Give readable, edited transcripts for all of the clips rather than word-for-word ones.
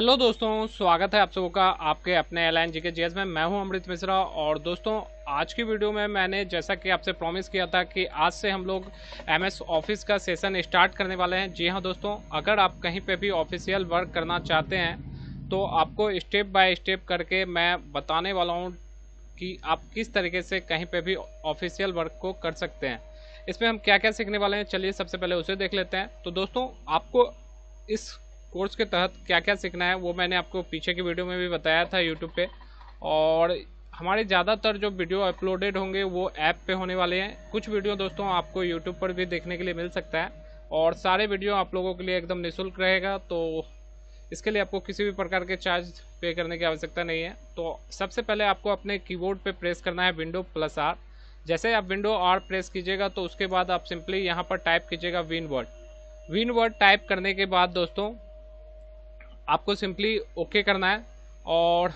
Hello दोस्तों, स्वागत है आप सबों का आपके अपने एल जी के जीएस में। मैं हूं अमृत मिश्रा। और दोस्तों, आज की वीडियो में मैंने जैसा कि आपसे प्रॉमिस किया था कि आज से हम लोग एमएस ऑफिस का सेशन स्टार्ट करने वाले हैं। जी हां दोस्तों, अगर आप कहीं पे भी ऑफिशियल वर्क करना चाहते हैं तो आपको स्टेप बाय स्टेप करके मैं बताने वाला हूं कि आप किस तरीके से कहीं पे भी ऑफिशियल वर्क को कर सकते हैं। इसमें हम क्या क्या सीखने वाले हैं, चलिए सबसे पहले उसे देख लेते हैं। तो दोस्तों, आपको इस कोर्स के तहत क्या क्या सीखना है वो मैंने आपको पीछे की वीडियो में भी बताया था यूट्यूब पे। और हमारे ज़्यादातर जो वीडियो अपलोडेड होंगे वो ऐप पे होने वाले हैं। कुछ वीडियो दोस्तों आपको यूट्यूब पर भी देखने के लिए मिल सकता है, और सारे वीडियो आप लोगों के लिए एकदम निःशुल्क रहेगा। तो इसके लिए आपको किसी भी प्रकार के चार्ज पे करने की आवश्यकता नहीं है। तो सबसे पहले आपको अपने कीबोर्ड पे प्रेस करना है Windows+R। जैसे आप Windows R प्रेस कीजिएगा तो उसके बाद आप सिंपली यहाँ पर टाइप कीजिएगा विन वर्ड टाइप करने के बाद दोस्तों आपको सिंपली ओके करना है। और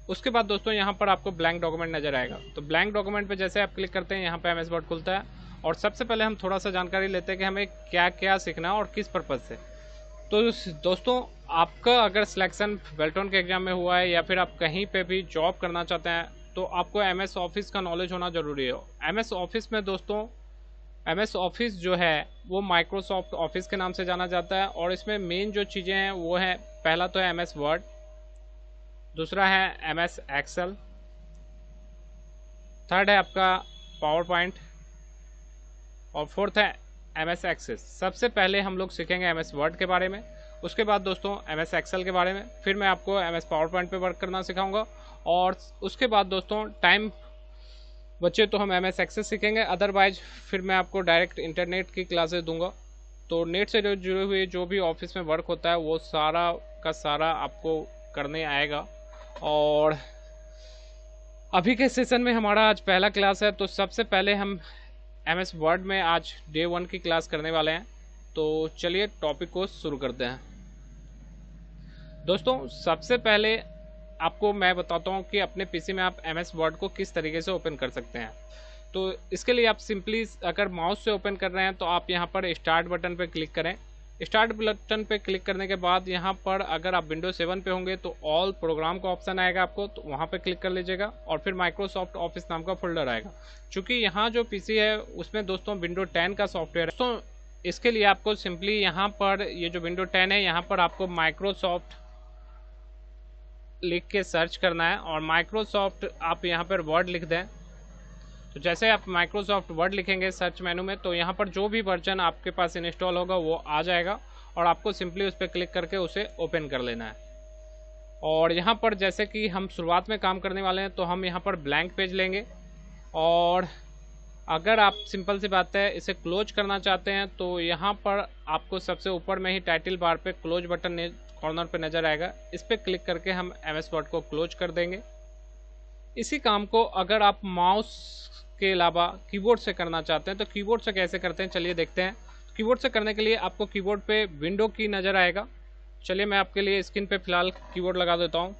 उसके बाद दोस्तों यहाँ पर आपको ब्लैंक डॉक्यूमेंट नजर आएगा। तो ब्लैंक डॉक्यूमेंट पे जैसे आप क्लिक करते हैं यहाँ पे एमएस वर्ड खुलता है। और सबसे पहले हम थोड़ा सा जानकारी लेते हैं कि हमें क्या क्या सीखना है और किस पर्पज़ से। तो दोस्तों, आपका अगर सिलेक्शन बेल्टॉन के एग्जाम में हुआ है या फिर आप कहीं पे भी जॉब करना चाहते हैं तो आपको एमएस ऑफिस का नॉलेज होना जरूरी है। एमएस ऑफिस में दोस्तों, एमएस ऑफिस जो है वो माइक्रोसॉफ्ट ऑफिस के नाम से जाना जाता है। और इसमें मेन जो चीज़ें हैं वो है, पहला तो है एमएस वर्ड, दूसरा है एमएस एक्सेल, थर्ड है आपका पावर पॉइंट, और फोर्थ है एमएस एक्सेस। सबसे पहले हम लोग सीखेंगे एमएस वर्ड के बारे में, उसके बाद दोस्तों एमएस एक्सेल के बारे में, फिर मैं आपको एमएस पावर पॉइंट पे वर्क करना सिखाऊंगा। और उसके बाद दोस्तों टाइम बच्चे तो हम एमएस एक्सेस सीखेंगे, अदरवाइज फिर मैं आपको डायरेक्ट इंटरनेट की क्लासेस दूंगा। तो नेट से जुड़े हुए जो भी ऑफिस में वर्क होता है वो सारा का सारा आपको करने आएगा। और अभी के सेशन में हमारा आज पहला क्लास है, तो सबसे पहले हम एमएस वर्ड में आज डे 1 की क्लास करने वाले हैं। तो चलिए टॉपिक को शुरू करते हैं। दोस्तों, सबसे पहले आपको मैं बताता हूँ कि अपने पीसी में आप एमएस वर्ड को किस तरीके से ओपन कर सकते हैं। तो इसके लिए आप सिंपली अगर माउस से ओपन कर रहे हैं तो आप यहाँ पर स्टार्ट बटन पर क्लिक करें। स्टार्ट बटन पे क्लिक करने के बाद यहाँ पर अगर आप विंडोज 7 पे होंगे तो ऑल प्रोग्राम का ऑप्शन आएगा आपको, तो वहाँ पे क्लिक कर लीजिएगा। और फिर माइक्रोसॉफ्ट ऑफिस नाम का फोल्डर आएगा। चूंकि यहाँ जो पीसी है उसमें दोस्तों विंडो 10 का सॉफ्टवेयर है। दोस्तों, इसके लिए आपको सिंपली यहाँ पर ये जो विंडो 10 है यहाँ पर आपको माइक्रोसॉफ्ट लिख के सर्च करना है। और माइक्रोसॉफ्ट आप यहाँ पर वर्ड लिख दें। तो जैसे आप माइक्रोसॉफ्ट वर्ड लिखेंगे सर्च मेनू में तो यहाँ पर जो भी वर्जन आपके पास इंस्टॉल होगा वो आ जाएगा, और आपको सिंपली उस पर क्लिक करके उसे ओपन कर लेना है। और यहाँ पर जैसे कि हम शुरुआत में काम करने वाले हैं तो हम यहाँ पर ब्लैंक पेज लेंगे। और अगर आप सिंपल सी बात है इसे क्लोज करना चाहते हैं तो यहाँ पर आपको सबसे ऊपर में ही टाइटल बार पे क्लोज बटन कॉर्नर पे नजर आएगा, इस पर क्लिक करके हम एमएस वर्ड को क्लोज कर देंगे। इसी काम को अगर आप माउस के अलावा कीबोर्ड से करना चाहते हैं तो कीबोर्ड से कैसे करते हैं चलिए देखते हैं। कीबोर्ड से करने के लिए आपको कीबोर्ड पे विंडो की नज़र आएगा। चलिए मैं आपके लिए स्क्रीन पे फिलहाल कीबोर्ड लगा देता हूं।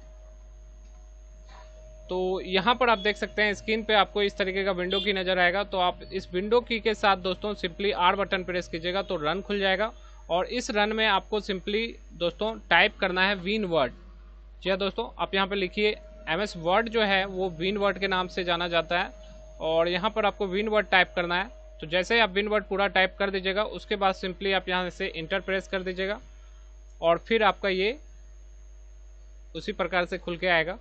तो यहाँ पर आप देख सकते हैं स्क्रीन पे आपको इस तरीके का विंडो की नज़र आएगा। तो आप इस विंडो की के साथ दोस्तों सिंपली आर बटन प्रेस कीजिएगा तो रन खुल जाएगा। और इस रन में आपको सिंपली दोस्तों टाइप करना है विन वर्ड। जी हाँ दोस्तों, आप यहाँ पे लिखिए एमएस वर्ड जो है वो विन वर्ड के नाम से जाना जाता है। और यहाँ पर आपको विन वर्ड टाइप करना है। तो जैसे आप विन वर्ड पूरा टाइप कर दीजिएगा उसके बाद सिंपली आप यहाँ से इंटर प्रेस कर दीजिएगा, और फिर आपका ये उसी प्रकार से खुल के आएगा।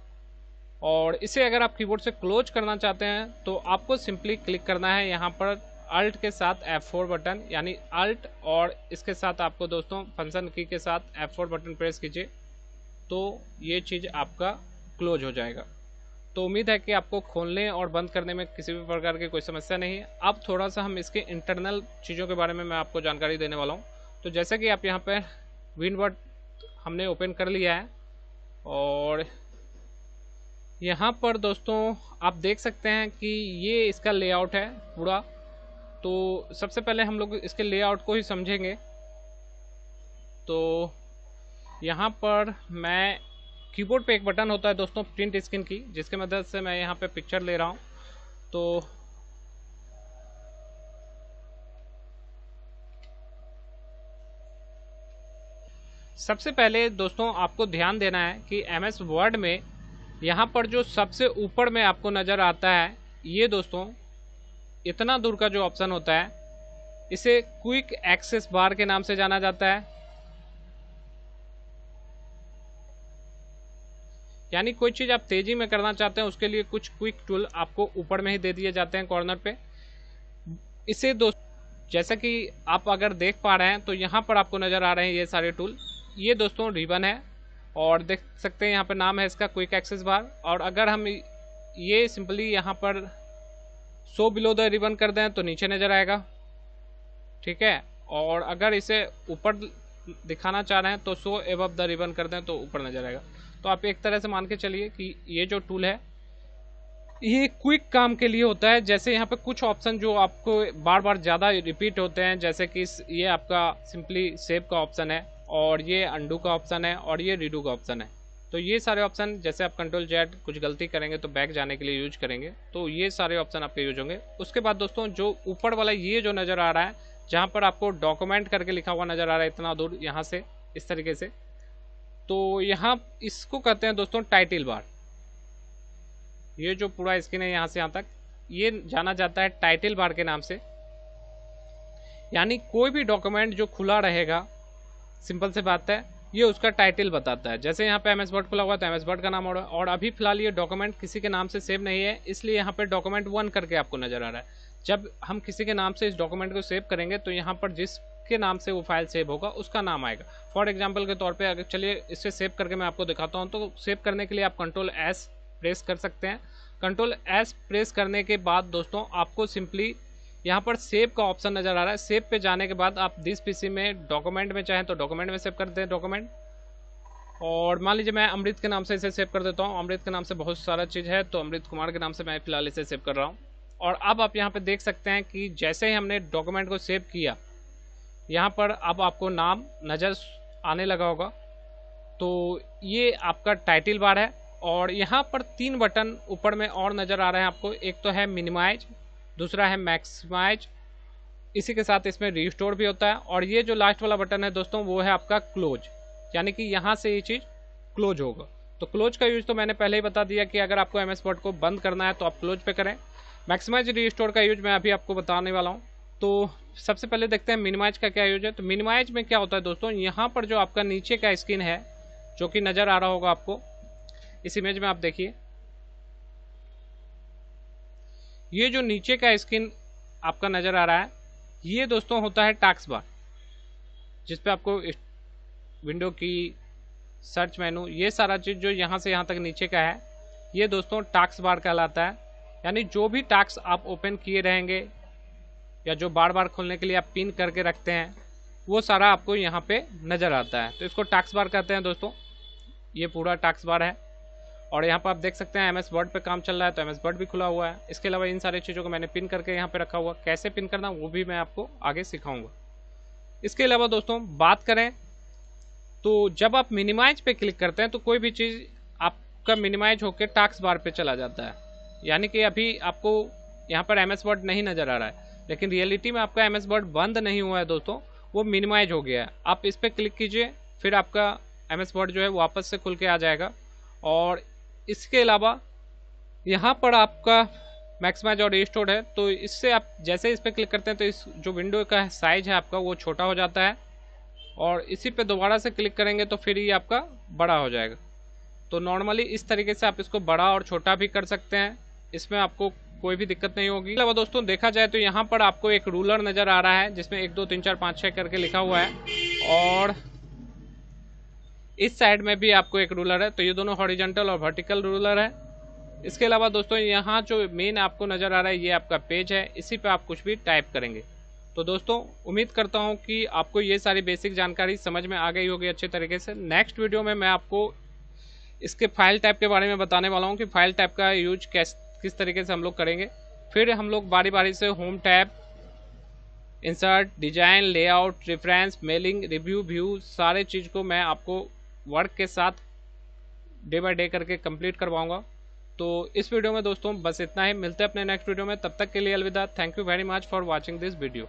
और इसे अगर आप कीबोर्ड से क्लोज करना चाहते हैं तो आपको सिंपली क्लिक करना है यहाँ पर अल्ट के साथ F4 बटन, यानी अल्ट और इसके साथ आपको दोस्तों फंक्शन की के साथ F4 बटन प्रेस कीजिए तो ये चीज़ आपका क्लोज हो जाएगा। तो उम्मीद है कि आपको खोलने और बंद करने में किसी भी प्रकार की कोई समस्या नहीं है। अब थोड़ा सा हम इसके इंटरनल चीज़ों के बारे में मैं आपको जानकारी देने वाला हूँ। तो जैसे कि आप यहाँ पर विनवर्ड हमने ओपन कर लिया है, और यहाँ पर दोस्तों आप देख सकते हैं कि ये इसका लेआउट है पूरा। तो सबसे पहले हम लोग इसके लेआउट को ही समझेंगे। तो यहाँ पर मैं कीबोर्ड पे एक बटन होता है दोस्तों प्रिंट स्क्रीन की, जिसके मदद से मैं यहाँ पे पिक्चर ले रहा हूँ। तो सबसे पहले दोस्तों आपको ध्यान देना है कि MS वर्ड में यहाँ पर जो सबसे ऊपर में आपको नज़र आता है, ये दोस्तों इतना दूर का जो ऑप्शन होता है, इसे क्विक एक्सेस बार के नाम से जाना जाता है। यानी कोई चीज़ आप तेजी में करना चाहते हैं, उसके लिए कुछ क्विक टूल आपको ऊपर में ही दे दिए जाते हैं कॉर्नर पे। इसे जैसा कि आप अगर देख पा रहे हैं तो यहाँ पर आपको नज़र आ रहे हैं ये सारे टूल। ये दोस्तों रिबन है और देख सकते हैं यहाँ पर नाम है इसका क्विक एक्सेस बार। और अगर हम ये सिंपली यहाँ पर शो बिलो द रिबन कर दें तो नीचे नज़र आएगा, ठीक है। और अगर इसे ऊपर दिखाना चाह रहे हैं तो शो एबव द रिबन कर दें तो ऊपर नज़र आएगा। तो आप एक तरह से मान के चलिए कि ये जो टूल है ये क्विक काम के लिए होता है। जैसे यहाँ पे कुछ ऑप्शन जो आपको बार बार ज़्यादा रिपीट होते हैं, जैसे कि ये आपका सिंपली सेव का ऑप्शन है, और ये अंडू का ऑप्शन है, और ये रीडू का ऑप्शन है। तो ये सारे ऑप्शन जैसे आप कंट्रोल जेड कुछ गलती करेंगे तो बैक जाने के लिए यूज करेंगे, तो ये सारे ऑप्शन आपके यूज होंगे। उसके बाद दोस्तों जो ऊपर वाला ये जो नज़र आ रहा है, जहाँ पर आपको डॉक्यूमेंट करके लिखा हुआ नज़र आ रहा है इतना दूर यहाँ से इस तरीके से, तो यहाँ इसको कहते हैं दोस्तों टाइटल बार। ये जो पूरा स्क्रीन है यहाँ से यहाँ तक, ये जाना जाता है टाइटल बार के नाम से। यानी कोई भी डॉक्यूमेंट जो खुला रहेगा, सिंपल से बात है, ये उसका टाइटल बताता है। जैसे यहाँ पे MS वर्ड खुला हुआ है तो MS वर्ड का नाम हो रहा है, और अभी फिलहाल ये डॉक्यूमेंट किसी के नाम से सेव नहीं है, इसलिए यहाँ पे डॉक्यूमेंट 1 करके आपको नजर आ रहा है। जब हम किसी के नाम से इस डॉक्यूमेंट को सेव करेंगे तो यहाँ पर जिसके नाम से वो फाइल सेव होगा उसका नाम आएगा। फॉर एग्जाम्पल के तौर पर अगर चलिए इसे सेव करके मैं आपको दिखाता हूँ। तो सेव करने के लिए आप Ctrl+S प्रेस कर सकते हैं। Ctrl+S प्रेस करने के बाद दोस्तों आपको सिंपली यहाँ पर सेव का ऑप्शन नजर आ रहा है। सेव पे जाने के बाद आप दिस पीसी में डॉक्यूमेंट में चाहें तो डॉक्यूमेंट में सेव कर दें डॉक्यूमेंट। और मान लीजिए मैं अमृत के नाम से इसे सेव कर देता हूँ। अमृत के नाम से बहुत सारा चीज़ है, तो अमृत कुमार के नाम से मैं फिलहाल इसे सेव कर रहा हूँ। और अब आप यहाँ पे देख सकते हैं कि जैसे ही हमने डॉक्यूमेंट को सेव किया, यहाँ पर अब आपको नाम नज़र आने लगा होगा। तो ये आपका टाइटल बार है, और यहाँ पर 3 बटन ऊपर में और नज़र आ रहे हैं आपको। एक तो है मिनिमाइज, दूसरा है मैक्सिमाइज, इसी के साथ इसमें रिस्टोर भी होता है, और ये जो लास्ट वाला बटन है दोस्तों वो है आपका क्लोज, यानी कि यहाँ से ये चीज़ क्लोज होगा। तो क्लोज का यूज तो मैंने पहले ही बता दिया कि अगर आपको MS वर्ड को बंद करना है तो आप क्लोज पे करें। मैक्सिमाइज रिस्टोर का यूज मैं अभी आपको बताने वाला हूँ। तो सबसे पहले देखते हैं मिनिमाइज का क्या यूज है। तो मिनिमाइज में क्या होता है दोस्तों, यहाँ पर जो आपका नीचे का स्क्रीन है जो कि नज़र आ रहा होगा आपको इस इमेज में, आप देखिए ये जो नीचे का स्क्रीन आपका नज़र आ रहा है, ये दोस्तों होता है टास्क बार, जिसपे आपको विंडो की, सर्च मेनू, ये सारा चीज़ जो यहाँ से यहाँ तक नीचे का है, ये दोस्तों टास्क बार कहलाता है। यानी जो भी टास्क आप ओपन किए रहेंगे या जो बार बार खोलने के लिए आप पिन करके रखते हैं, वो सारा आपको यहाँ पे नज़र आता है। तो इसको टास्क बार कहते हैं दोस्तों। ये पूरा टास्क बार है, और यहाँ पर आप देख सकते हैं MS वर्ड पे काम चल रहा है तो MS वर्ड भी खुला हुआ है। इसके अलावा इन सारी चीज़ों को मैंने पिन करके यहाँ पे रखा हुआ, कैसे पिन करना वो भी मैं आपको आगे सिखाऊंगा। इसके अलावा दोस्तों बात करें तो जब आप मिनिमाइज पे क्लिक करते हैं तो कोई भी चीज़ आपका मिनिमाइज होकर टास्क बार पे चला जाता है। यानी कि अभी आपको यहाँ पर MS वर्ड नहीं नज़र आ रहा है, लेकिन रियलिटी में आपका MS वर्ड बंद नहीं हुआ है दोस्तों, वो मिनिमाइज हो गया है। आप इस पर क्लिक कीजिए, फिर आपका MS वर्ड जो है वापस से खुल के आ जाएगा। और इसके अलावा यहाँ पर आपका मैक्सिमाइज और रिस्टोर्ड है, तो इससे आप जैसे इस पर क्लिक करते हैं तो इस जो विंडो का साइज है आपका वो छोटा हो जाता है, और इसी पे दोबारा से क्लिक करेंगे तो फिर ये आपका बड़ा हो जाएगा। तो नॉर्मली इस तरीके से आप इसको बड़ा और छोटा भी कर सकते हैं, इसमें आपको कोई भी दिक्कत नहीं होगी। अलावा दोस्तों देखा जाए तो यहाँ पर आपको एक रूलर नज़र आ रहा है जिसमें 1 2 3 4 5 6 करके लिखा हुआ है, और इस साइड में भी आपको एक रूलर है। तो ये दोनों हॉरिजॉन्टल और वर्टिकल रूलर है। इसके अलावा दोस्तों यहाँ जो मेन आपको नज़र आ रहा है ये आपका पेज है, इसी पे आप कुछ भी टाइप करेंगे। तो दोस्तों उम्मीद करता हूँ कि आपको ये सारी बेसिक जानकारी समझ में आ गई होगी अच्छे तरीके से। नेक्स्ट वीडियो में मैं आपको इसके फाइल टाइप के बारे में बताने वाला हूँ कि फाइल टाइप का यूज किस तरीके से हम लोग करेंगे। फिर हम लोग बारी बारी से home tab, insert, design, layout, reference, mailing, review, view, सारे चीज़ को मैं आपको वर्क के साथ डे बाय डे करके कंप्लीट करवाऊंगा। तो इस वीडियो में दोस्तों बस इतना ही। मिलते हैं अपने नेक्स्ट वीडियो में, तब तक के लिए अलविदा। Thank you very much for watching this video.